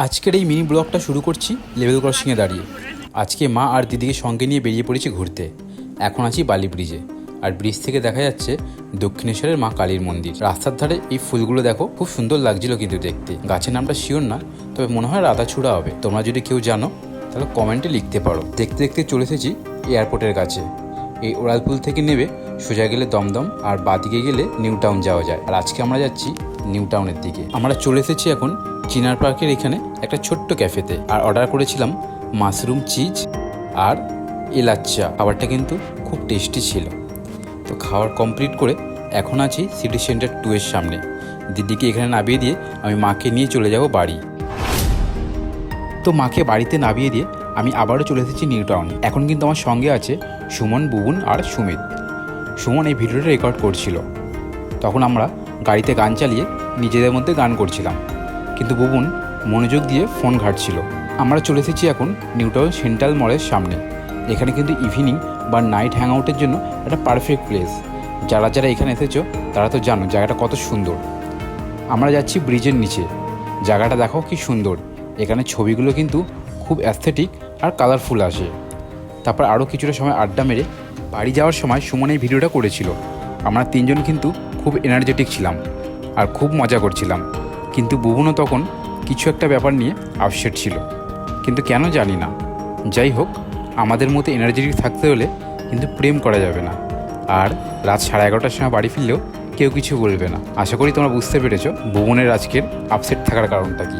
আজকের এই মিনি ব্লগটা শুরু করছি লেভেল ক্রসিংয়ে দাঁড়িয়ে। আজকে মা আর দিদিকে সঙ্গে নিয়ে বেরিয়ে পড়েছি ঘুরতে। এখন আছি বালি ব্রিজে, আর ব্রিজ থেকে দেখা যাচ্ছে দক্ষিণেশ্বরের মা কালীর মন্দির। রাস্তার ধারে এই ফুলগুলো দেখো, খুব সুন্দর লাগছিল কিন্তু দেখতে। গাছের নামটা শিওর না, তবে মনে হয় রাধাছুড়া হবে। তোমরা যদি কেউ জানো তাহলে কমেন্টে লিখতে পারো। দেখতে দেখতে চলে এসেছি এয়ারপোর্টের কাছে। এই ওড়ালপুল থেকে নেবে সোজা গেলে দমদম, আর বাদিকে গেলে নিউ টাউন যাওয়া যায়। আর আজকে আমরা যাচ্ছি নিউ টাউনের দিকে। আমরা চলে এসেছি এখন চিনার পার্কের এখানে একটা ছোট্ট ক্যাফেতে, আর অর্ডার করেছিলাম মাশরুম চিজ আর এলাচ চা। খাবারটা কিন্তু খুব টেস্টি ছিল। তো খাওয়ার কমপ্লিট করে এখন আছি সিটি সেন্টার 2 এর সামনে। দিদিকে এখানে নামিয়ে দিয়ে আমি মাকে নিয়ে চলে যাব বাড়ি। তো মাকে বাড়িতে নামিয়ে দিয়ে আমি আবারও চলে এসেছি নিউ টাউন। এখন কিন্তু আমার সঙ্গে আছে সুমন, বুবুন আর সুমিত। সুমন এই ভিডিওটা রেকর্ড করছিল, তখন আমরা গাড়িতে গান চালিয়ে নিজেদের মধ্যে গান করছিলাম, কিন্তু বুবুন মনোযোগ দিয়ে ফোন ঘাঁটছিল। আমরা চলে এসেছি এখন নিউ টাউন সেন্ট্রাল মলের সামনে। এখানে কিন্তু ইভিনিং বা নাইট হ্যাং আউটের জন্য একটা পারফেক্ট প্লেস। যারা যারা এখানে এসেছো তারা তো জানো জায়গাটা কত সুন্দর। আমরা যাচ্ছি ব্রিজের নিচে। জায়গাটা দেখো কি সুন্দর। এখানে ছবিগুলো কিন্তু খুব অ্যাস্থেটিক আর কালারফুল আসে। তারপর আরও কিছুটা সময় আড্ডা মেরে বাড়ি যাওয়ার সময় সুমন এই ভিডিওটা করেছিল। আমরা তিনজন কিন্তু খুব এনার্জেটিক ছিলাম আর খুব মজা করছিলাম, কিন্তু বুবুনও তখন কিছু একটা ব্যাপার নিয়ে আপসেট ছিল, কিন্তু কেন জানি না। যাই হোক, আমাদের মতো এনার্জেটিক থাকতে হলে কিন্তু প্রেম করা যাবে না। আর রাত 11:30টার সময় বাড়ি ফিরলেও কেউ কিছু বলবে না। আশা করি তোমরা বুঝতে পেরেছো বুবুনের আজকের আপসেট থাকার কারণটা কী।